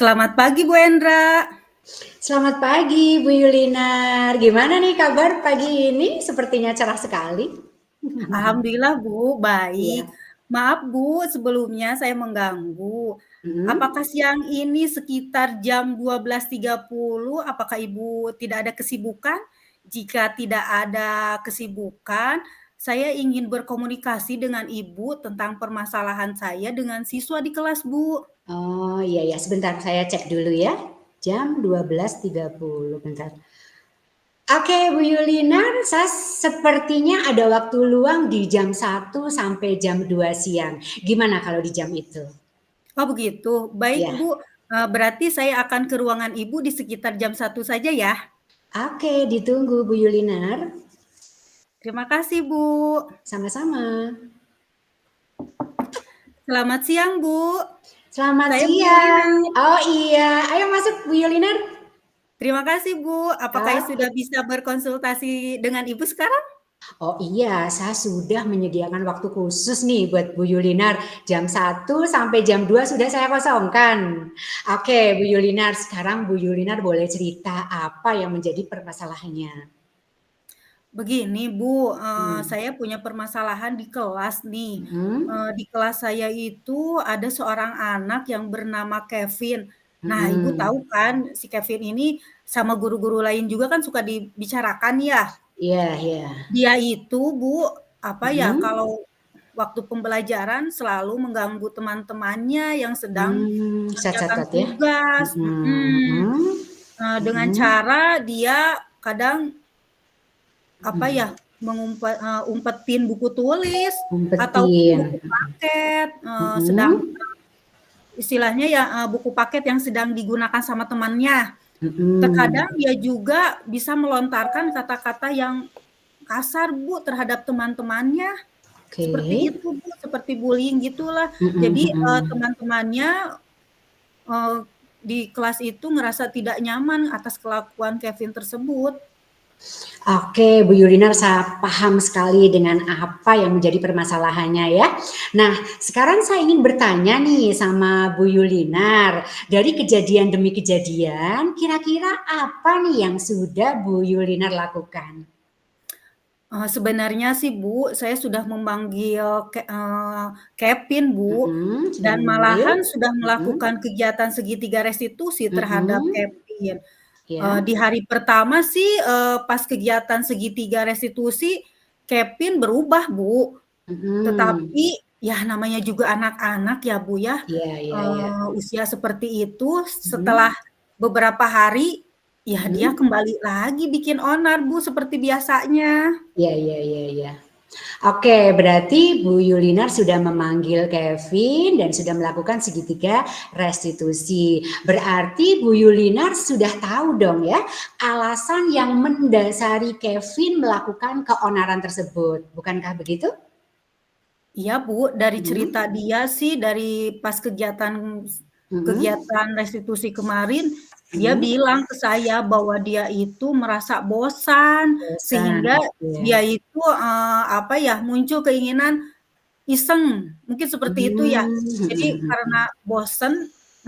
Selamat pagi Bu Endra. Selamat pagi Bu Yulinar, gimana nih kabar pagi ini? Sepertinya cerah sekali. Alhamdulillah Bu, baik. Iya. Maaf Bu, sebelumnya saya mengganggu. Apakah Mhm. siang ini sekitar jam 12.30, apakah Ibu tidak ada kesibukan? Jika tidak ada kesibukan, saya ingin berkomunikasi dengan Ibu tentang permasalahan saya dengan siswa di kelas Bu. Oh, iya ya, sebentar saya cek dulu ya. Jam 12.30, bentar. Oke Bu Yulinar, saya sepertinya ada waktu luang di jam 1 sampai jam 2 siang. Gimana kalau di jam itu? Oh begitu, baik Ya. Bu, berarti saya akan ke ruangan Ibu di sekitar jam 1 saja ya? Oke, ditunggu Bu Yulinar. Terima kasih Bu. Sama-sama. Selamat siang, Bu. Selamat Saya Bu Yulina. siang. Oh iya, ayo masuk Bu Yulinar. Terima kasih, Bu. Apakah Oke. sudah bisa berkonsultasi dengan Ibu sekarang? Oh iya, saya sudah menyediakan waktu khusus nih buat Bu Yulinar. Jam 1 sampai jam 2 sudah saya kosongkan. Oke, Bu Yulinar, sekarang Bu Yulinar boleh cerita apa yang menjadi permasalahannya? Begini, Bu, Hmm. saya punya permasalahan di kelas nih. Mhm. Di kelas saya itu ada seorang anak yang bernama Kevin. Nah, Ibu tahu Mhm. kan si Kevin ini sama guru-guru lain juga kan suka dibicarakan ya. Iya iya. Dia itu, Bu, apa ya, Mhm. kalau waktu pembelajaran selalu mengganggu teman-temannya yang sedang Saya mengerjakan catat ya. tugas, Mhm mhm. dengan Mhm. cara dia kadang, apa ya, Mhm. umpetin buku tulis atau Umpetin. buku paket, sedang Mhm. istilahnya ya, buku paket yang sedang digunakan sama temannya. Mhm. Terkadang dia juga bisa melontarkan kata-kata yang kasar, Bu, terhadap teman-temannya. Oke. Seperti itu, Bu, seperti bullying gitulah. Mhm Jadi, mhm. teman-temannya, eee, di kelas itu ngerasa tidak nyaman atas kelakuan Kevin tersebut. Oke, Bu Yulinar, saya paham sekali dengan apa yang menjadi permasalahannya ya. Nah, sekarang saya ingin bertanya nih sama Bu Yulinar, dari kejadian demi kejadian, kira-kira apa nih yang sudah Bu Yulinar lakukan? Sebenarnya sih, Bu, saya sudah memanggil Kevin, Bu, Mhm, sudah dan memanggil? malahan sudah Mhm, melakukan kegiatan segitiga restitusi terhadap mhm, Kevin. ya, Di hari pertama sih, pas kegiatan segitiga restitusi, Kevin berubah, Bu. mhm, Tetapi, ya namanya juga anak-anak ya, Bu, ya, iya iya iya, usia seperti itu, setelah mhm, beberapa hari, ya dia mhm, kembali lagi bikin onar, Bu, seperti biasanya. iya iya iya iya. Oke, berarti Bu Yulinar sudah memanggil Kevin dan sudah melakukan segitiga restitusi. Berarti Bu Yulinar sudah tahu dong ya, alasan yang mendasari Kevin melakukan keonaran tersebut, bukankah begitu? Iya, Bu, dari cerita Mhm, dia sih, dari pas kegiatan mhm, kegiatan restitusi kemarin, dia mhm, bilang ke saya bahwa dia itu merasa bosan, bosan, sehingga oke. dia itu, apa ya, muncul keinginan iseng, mungkin seperti itu ya. Mmm, Jadi mhm karena mhm. bosen,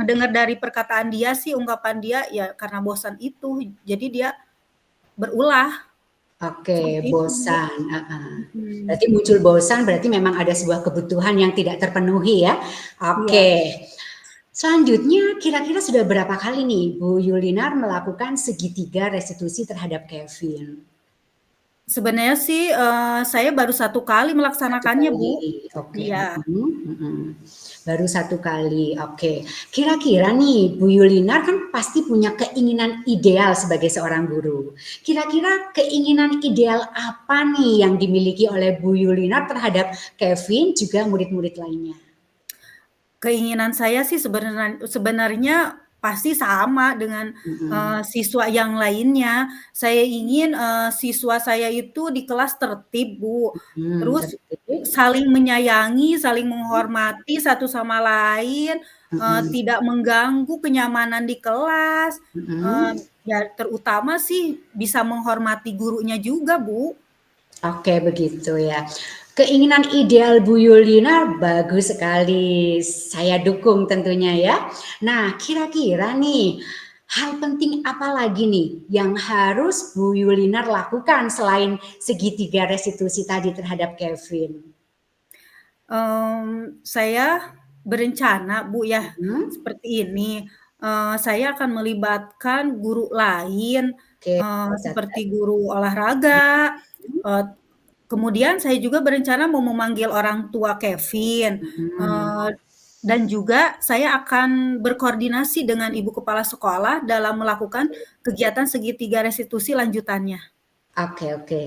ngedengar dari perkataan dia sih, ungkapan dia, ya karena bosan itu, jadi dia berulah, Oke, seperti itu, Bu. bosan, heeh. Mhm, Berarti muncul bosan berarti memang ada sebuah kebutuhan yang tidak terpenuhi ya? iya. Oke. Selanjutnya kira-kira sudah berapa kali nih Bu Yulinar melakukan segitiga restitusi terhadap Kevin? Sebenarnya sih, saya baru 1 kali 1 melaksanakannya, Bu. kali, oke, Iya. mhm. Baru 1 kali, oke. Kira-kira nih Bu Yulinar kan pasti punya keinginan ideal sebagai seorang guru. Kira-kira keinginan ideal apa nih yang dimiliki oleh Bu Yulinar terhadap Kevin juga murid-murid lainnya? Keinginan saya sih sebenarnya pasti sama dengan, Mhm, siswa yang lainnya. Saya ingin, siswa saya itu di kelas tertib, Bu. Terus tertib, saling menyayangi, saling menghormati satu sama lain, mhm, tidak mengganggu kenyamanan di kelas, mhm. ya terutama sih bisa menghormati gurunya juga, Bu. Oke begitu ya. Keinginan ideal Bu Yulina bagus sekali, saya dukung tentunya ya. Nah, kira-kira nih, hal penting apa lagi nih yang harus Bu Yulina lakukan selain segitiga restitusi tadi terhadap Kevin? Saya berencana, Bu, ya, Mhm, seperti ini, saya akan melibatkan guru lain, oke, saya seperti catat. guru olahraga, Mhm, eee, kemudian saya juga berencana mau memanggil orang tua Kevin, mhm. eee, dan juga saya akan berkoordinasi dengan ibu kepala sekolah dalam melakukan kegiatan segitiga restitusi lanjutannya. Oke, oke.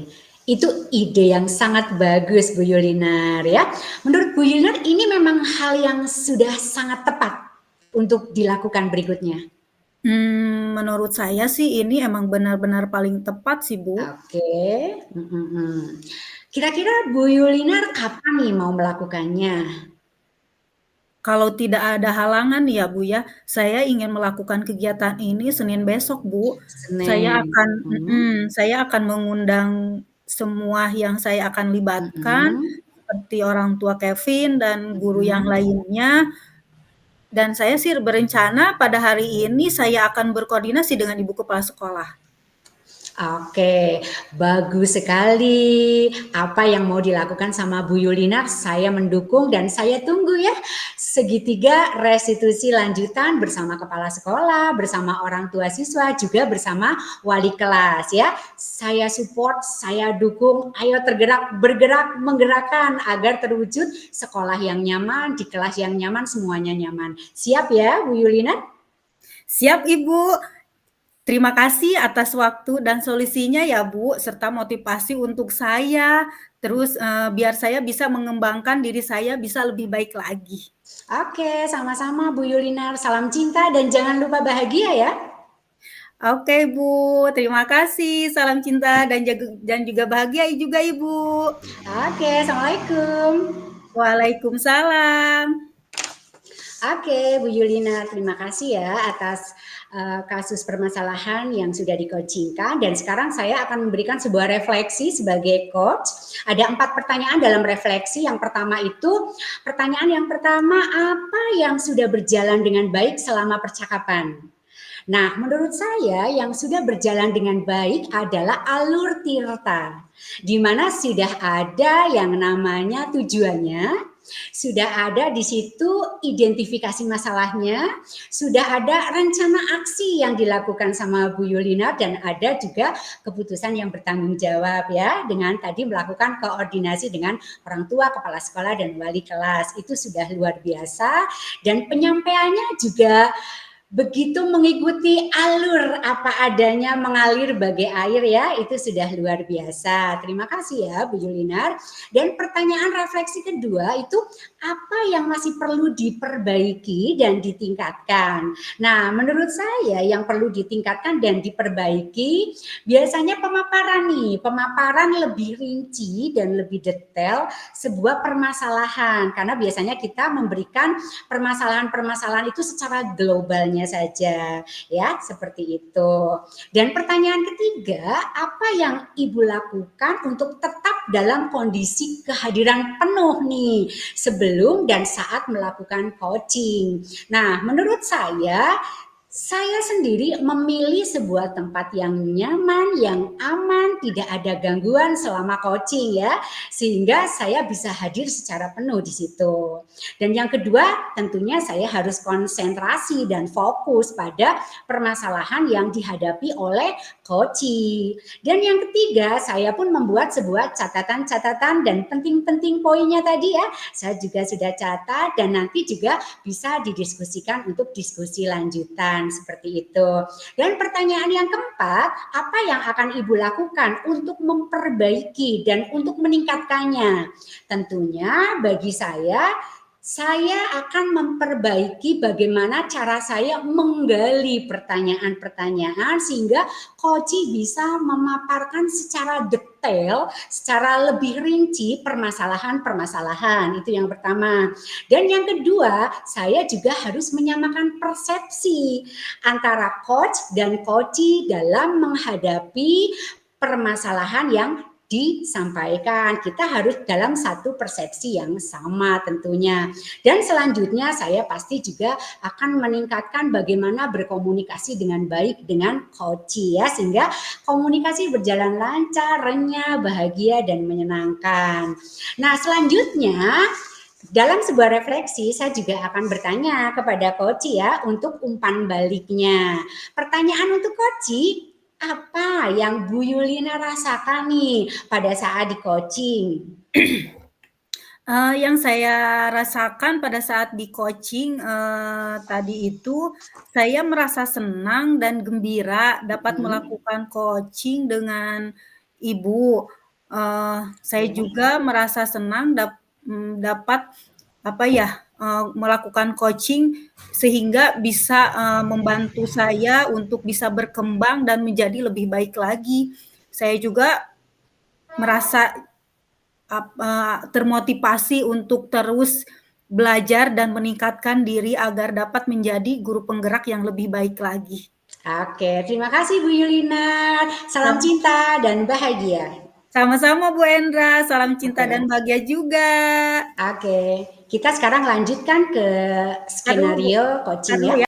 Itu ide yang sangat bagus Bu Yulinar ya. Menurut Bu Yulinar ini memang hal yang sudah sangat tepat untuk dilakukan berikutnya? Menurut saya sih ini emang benar-benar paling tepat sih, Bu. Oke, mhm, mhm. Kira-kira Bu Yulinar kapan nih mau melakukannya? Kalau tidak ada halangan ya, Bu, ya, saya ingin melakukan kegiatan ini Senin besok, Bu. Senin, mhm, Saya akan mengundang semua yang saya akan libatkan, mhm, seperti orang tua Kevin dan guru yang mhm. lainnya, dan saya sih berencana pada hari ini saya akan berkoordinasi dengan ibu kepala sekolah. Oke, bagus sekali. Apa yang mau dilakukan sama Bu Yulina, saya mendukung dan saya tunggu ya. Segitiga restitusi lanjutan bersama kepala sekolah, bersama orang tua siswa, juga bersama wali kelas ya. Saya support, saya dukung. Ayo tergerak, bergerak, menggerakkan agar terwujud sekolah yang nyaman, di kelas yang nyaman, semuanya nyaman. Siap ya, Bu Yulina? Siap, Ibu. Terima kasih atas waktu dan solusinya ya, Bu, serta motivasi untuk saya, terus, biar saya bisa mengembangkan diri saya bisa lebih baik lagi. Oke, sama-sama Bu Yulina. Salam cinta dan jangan lupa bahagia ya. Oke, Bu, terima kasih, salam cinta dan juga bahagia juga, Ibu. Oke, assalamualaikum. Waalaikumsalam. Oke, Bu Yulina, terima kasih ya atas kasus permasalahan yang sudah di-coachingkan dan sekarang saya akan memberikan sebuah refleksi sebagai coach. Ada 4 pertanyaan dalam refleksi. Yang pertama itu, pertanyaan yang pertama, apa yang sudah berjalan dengan baik selama percakapan? Nah, menurut saya yang sudah berjalan dengan baik adalah alur Tirta, di mana sudah ada yang namanya tujuannya, sudah ada di situ identifikasi masalahnya, sudah ada rencana aksi yang dilakukan sama Bu Yulina dan ada juga keputusan yang bertanggung jawab ya dengan tadi melakukan koordinasi dengan orang tua, kepala sekolah dan wali kelas. Itu sudah luar biasa dan penyampaiannya juga begitu mengikuti alur apa adanya mengalir bagai air ya, itu sudah luar biasa. Terima kasih ya Bu Yulinar. Dan pertanyaan refleksi kedua itu apa yang masih perlu diperbaiki dan ditingkatkan. Nah, menurut saya yang perlu ditingkatkan dan diperbaiki biasanya pemaparan nih, pemaparan lebih rinci dan lebih detail sebuah permasalahan karena biasanya kita memberikan permasalahan-permasalahan itu secara globalnya saja ya, seperti itu. Dan pertanyaan ketiga, apa yang Ibu lakukan untuk tetap dalam kondisi kehadiran penuh nih sebelum dan saat melakukan coaching? Nah, menurut saya sendiri memilih sebuah tempat yang nyaman, yang aman, tidak ada gangguan selama coaching ya, sehingga saya bisa hadir secara penuh di situ. Dan yang kedua, tentunya saya harus konsentrasi dan fokus pada permasalahan yang dihadapi oleh coaching. Dan yang ketiga, saya pun membuat sebuah catatan-catatan dan penting-penting poinnya tadi ya. Saya juga sudah catat dan nanti juga bisa didiskusikan untuk diskusi lanjutan seperti itu. Dan pertanyaan yang keempat, apa yang akan Ibu lakukan untuk memperbaiki dan untuk meningkatkannya? Tentunya bagi saya akan memperbaiki bagaimana cara saya menggali pertanyaan-pertanyaan sehingga coach bisa memaparkan secara detail, secara lebih rinci permasalahan-permasalahan. Itu yang pertama. Dan yang kedua, saya juga harus menyamakan persepsi antara coach dan coachee dalam menghadapi permasalahan yang disampaikan. Kita harus dalam satu persepsi yang sama tentunya. Dan selanjutnya saya pasti juga akan meningkatkan bagaimana berkomunikasi dengan baik dengan coach ya, sehingga komunikasi berjalan lancar, renyah, bahagia, dan menyenangkan. Nah, selanjutnya dalam sebuah refleksi, saya juga akan bertanya kepada coach ya untuk umpan baliknya. Pertanyaan untuk coach, apa yang Bu Yulina rasakan nih pada saat di coaching? Yang saya rasakan pada saat di coaching, tadi itu, saya merasa senang dan gembira dapat melakukan coaching dengan Ibu. Saya Ya. juga merasa senang dapat, apa ya, melakukan coaching sehingga bisa, membantu saya untuk bisa berkembang dan menjadi lebih baik lagi. Saya juga merasa termotivasi untuk terus belajar dan meningkatkan diri agar dapat menjadi guru penggerak yang lebih baik lagi. Oke, terima kasih Bu Yulina. Salam cinta dan bahagia. Sama-sama Bu Endra, salam cinta Oke. dan bahagia juga. Oke, kita sekarang lanjutkan ke Aduh, Bu, skenario coaching aduh ya. ya.